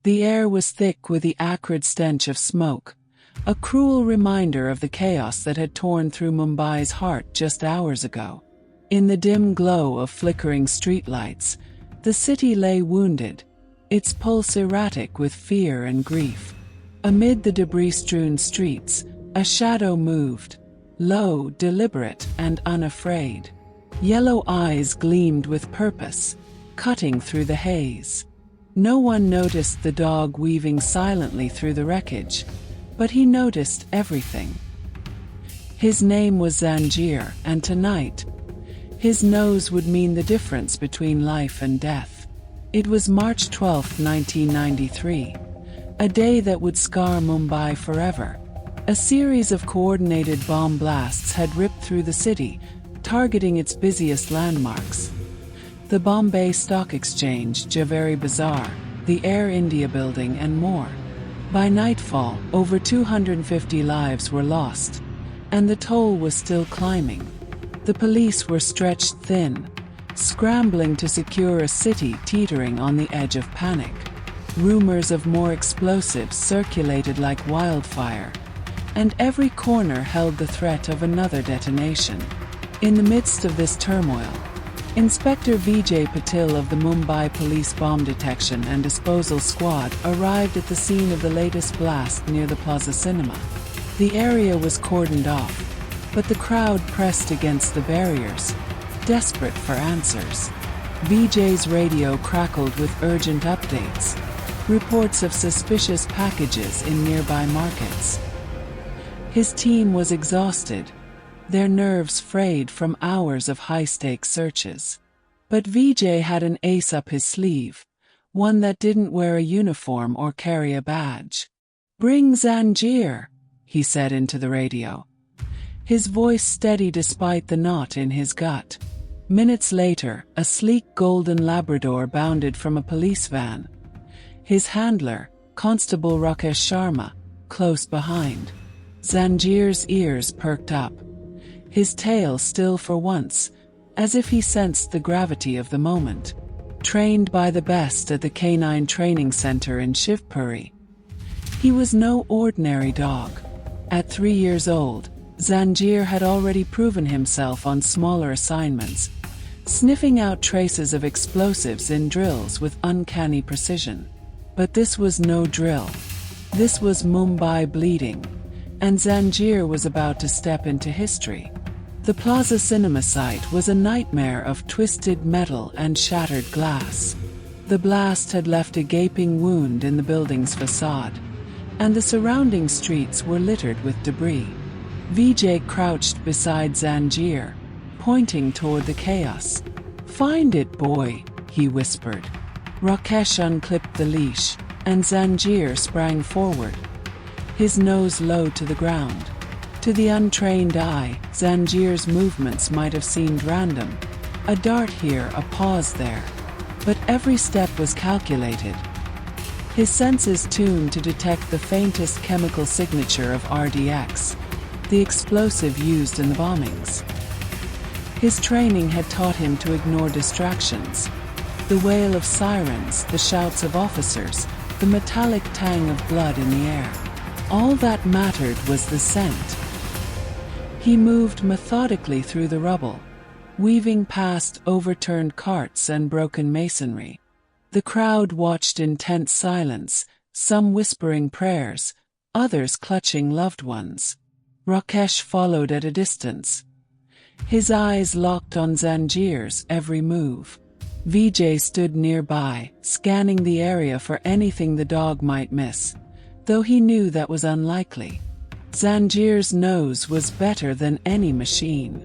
The air was thick with the acrid stench of smoke, a cruel reminder of the chaos that had torn through Mumbai's heart just hours ago. In the dim glow of flickering streetlights, the city lay wounded, its pulse erratic with fear and grief. Amid the debris-strewn streets, a shadow moved, low, deliberate, and unafraid. Yellow eyes gleamed with purpose, cutting through the haze. No one noticed the dog weaving silently through the wreckage, but he noticed everything. His name was Zanjeer, and tonight, his nose would mean the difference between life and death. It was March 12, 1993, a day that would scar Mumbai forever. A series of coordinated bomb blasts had ripped through the city, targeting its busiest landmarks. The Bombay Stock Exchange, Javeri Bazaar, the Air India building, and more. By nightfall, over 250 lives were lost, and the toll was still climbing. The police were stretched thin, scrambling to secure a city teetering on the edge of panic. Rumors of more explosives circulated like wildfire, and every corner held the threat of another detonation. In the midst of this turmoil, Inspector Vijay Patil of the Mumbai Police Bomb Detection and Disposal Squad arrived at the scene of the latest blast near the Plaza Cinema. The area was cordoned off, but the crowd pressed against the barriers, desperate for answers. Vijay's radio crackled with urgent updates, reports of suspicious packages in nearby markets. His team was exhausted, their nerves frayed from hours of high-stakes searches. But Vijay had an ace up his sleeve, one that didn't wear a uniform or carry a badge. "Bring Zanjeer," he said into the radio, his voice steady despite the knot in his gut. Minutes later, a sleek golden Labrador bounded from a police van, his handler, Constable Rakesh Sharma, close behind. Zanjeer's ears perked up, his tail still for once, as if he sensed the gravity of the moment. Trained by the best at the Canine Training Center in Shivpuri, he was no ordinary dog. At 3 years old, Zanjeer had already proven himself on smaller assignments, sniffing out traces of explosives in drills with uncanny precision. But this was no drill. This was Mumbai bleeding, and Zanjeer was about to step into history. The Plaza Cinema site was a nightmare of twisted metal and shattered glass. The blast had left a gaping wound in the building's facade, and the surrounding streets were littered with debris. Vijay crouched beside Zanjeer, pointing toward the chaos. "Find it, boy," he whispered. Rakesh unclipped the leash, and Zanjeer sprang forward, his nose low to the ground. To the untrained eye, Zanjeer's movements might have seemed random. A dart here, a pause there. But every step was calculated, his senses tuned to detect the faintest chemical signature of RDX, the explosive used in the bombings. His training had taught him to ignore distractions. The wail of sirens, the shouts of officers, the metallic tang of blood in the air. All that mattered was the scent. He moved methodically through the rubble, weaving past overturned carts and broken masonry. The crowd watched in tense silence, some whispering prayers, others clutching loved ones. Rakesh followed at a distance, his eyes locked on Zanjeer's every move. Vijay stood nearby, scanning the area for anything the dog might miss, though he knew that was unlikely. Zanjeer's nose was better than any machine.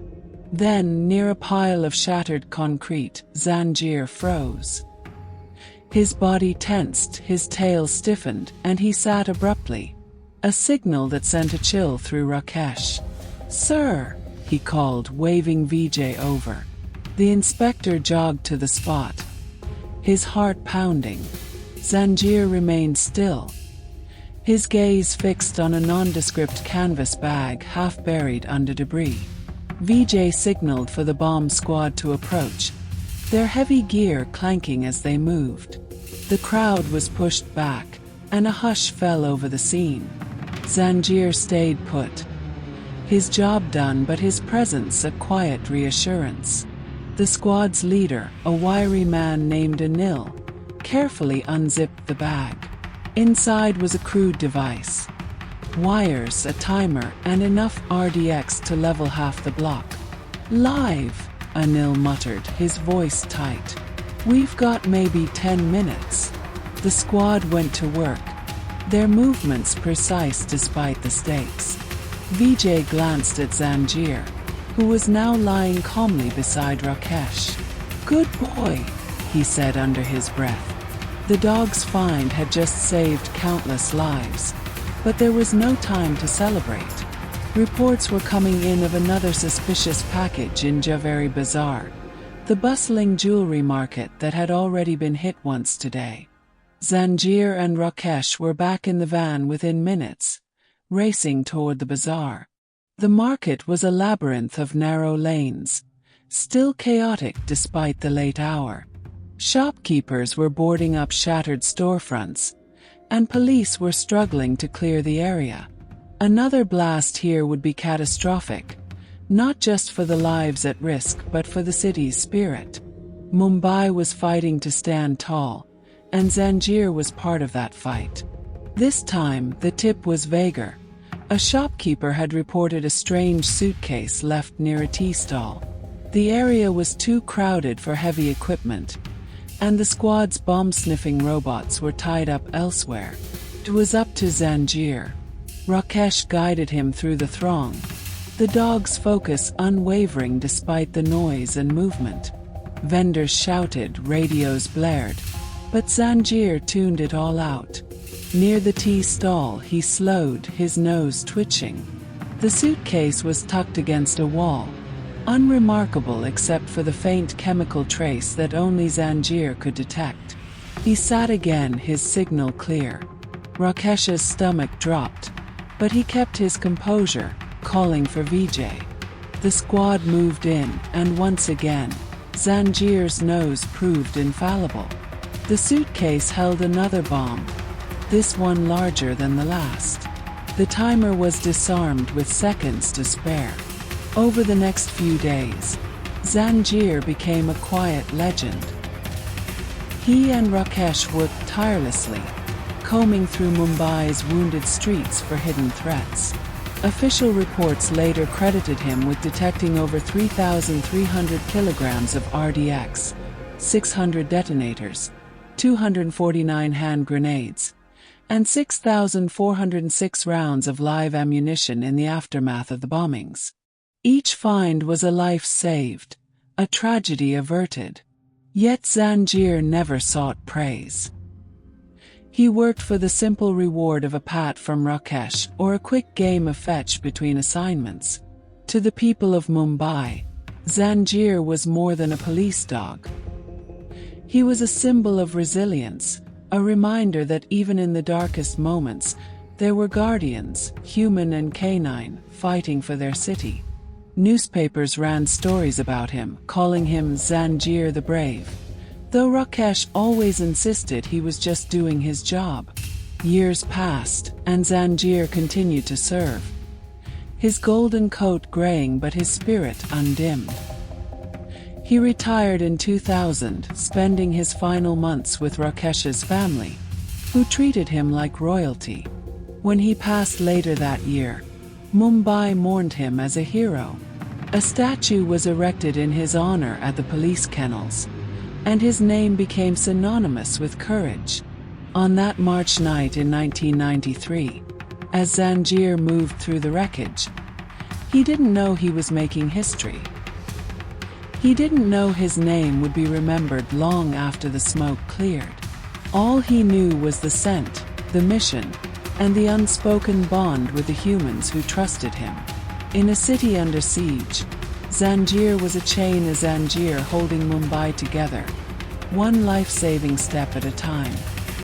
Then, near a pile of shattered concrete, Zanjeer froze. His body tensed, his tail stiffened, and he sat abruptly, a signal that sent a chill through Rakesh. "Sir," he called, waving Vijay over. The inspector jogged to the spot, his heart pounding. Zanjeer remained still, his gaze fixed on a nondescript canvas bag half buried under debris. Vijay signaled for the bomb squad to approach, their heavy gear clanking as they moved. The crowd was pushed back, and a hush fell over the scene. Zanjeer stayed put. His job done, but his presence a quiet reassurance. The squad's leader, a wiry man named Anil, carefully unzipped the bag. Inside was a crude device. Wires, a timer, and enough RDX to level half the block. "Live," Anil muttered, his voice tight. "We've got maybe 10 minutes." The squad went to work, their movements precise despite the stakes. Vijay glanced at Zanjeer, who was now lying calmly beside Rakesh. "Good boy," he said under his breath. The dog's find had just saved countless lives, but there was no time to celebrate. Reports were coming in of another suspicious package in Javeri Bazaar, the bustling jewelry market that had already been hit once today. Zanjeer and Rakesh were back in the van within minutes, racing toward the bazaar. The market was a labyrinth of narrow lanes, still chaotic despite the late hour. Shopkeepers were boarding up shattered storefronts, and police were struggling to clear the area. Another blast here would be catastrophic, not just for the lives at risk but for the city's spirit. Mumbai was fighting to stand tall, and Zanjeer was part of that fight. This time, the tip was vaguer. A shopkeeper had reported a strange suitcase left near a tea stall. The area was too crowded for heavy equipment, and the squad's bomb-sniffing robots were tied up elsewhere. It was up to Zanjeer. Rakesh guided him through the throng, the dog's focus unwavering despite the noise and movement. Vendors shouted, radios blared, but Zanjeer tuned it all out. Near the tea stall, he slowed, his nose twitching. The suitcase was tucked against a wall, unremarkable except for the faint chemical trace that only Zanjeer could detect. He sat again, his signal clear. Rakesh's stomach dropped, but he kept his composure, calling for Vijay. The squad moved in, and once again, Zanjeer's nose proved infallible. The suitcase held another bomb, this one larger than the last. The timer was disarmed with seconds to spare. Over the next few days, Zanjeer became a quiet legend. He and Rakesh worked tirelessly, combing through Mumbai's wounded streets for hidden threats. Official reports later credited him with detecting over 3,300 kilograms of RDX, 600 detonators, 249 hand grenades, and 6,406 rounds of live ammunition in the aftermath of the bombings. Each find was a life saved, a tragedy averted. Yet Zanjeer never sought praise. He worked for the simple reward of a pat from Rakesh or a quick game of fetch between assignments. To the people of Mumbai, Zanjeer was more than a police dog. He was a symbol of resilience, a reminder that even in the darkest moments, there were guardians, human and canine, fighting for their city. Newspapers ran stories about him, calling him Zanjeer the Brave, though Rakesh always insisted he was just doing his job. Years passed, and Zanjeer continued to serve, his golden coat graying but his spirit undimmed. He retired in 2000, spending his final months with Rakesh's family, who treated him like royalty. When he passed later that year, Mumbai mourned him as a hero. A statue was erected in his honor at the police kennels, and his name became synonymous with courage. On that March night in 1993, as Zanjeer moved through the wreckage, he didn't know he was making history. He didn't know his name would be remembered long after the smoke cleared. All he knew was the scent, the mission, and the unspoken bond with the humans who trusted him. In a city under siege, Zanjeer was a chain, a Zanjeer holding Mumbai together, one life-saving step at a time.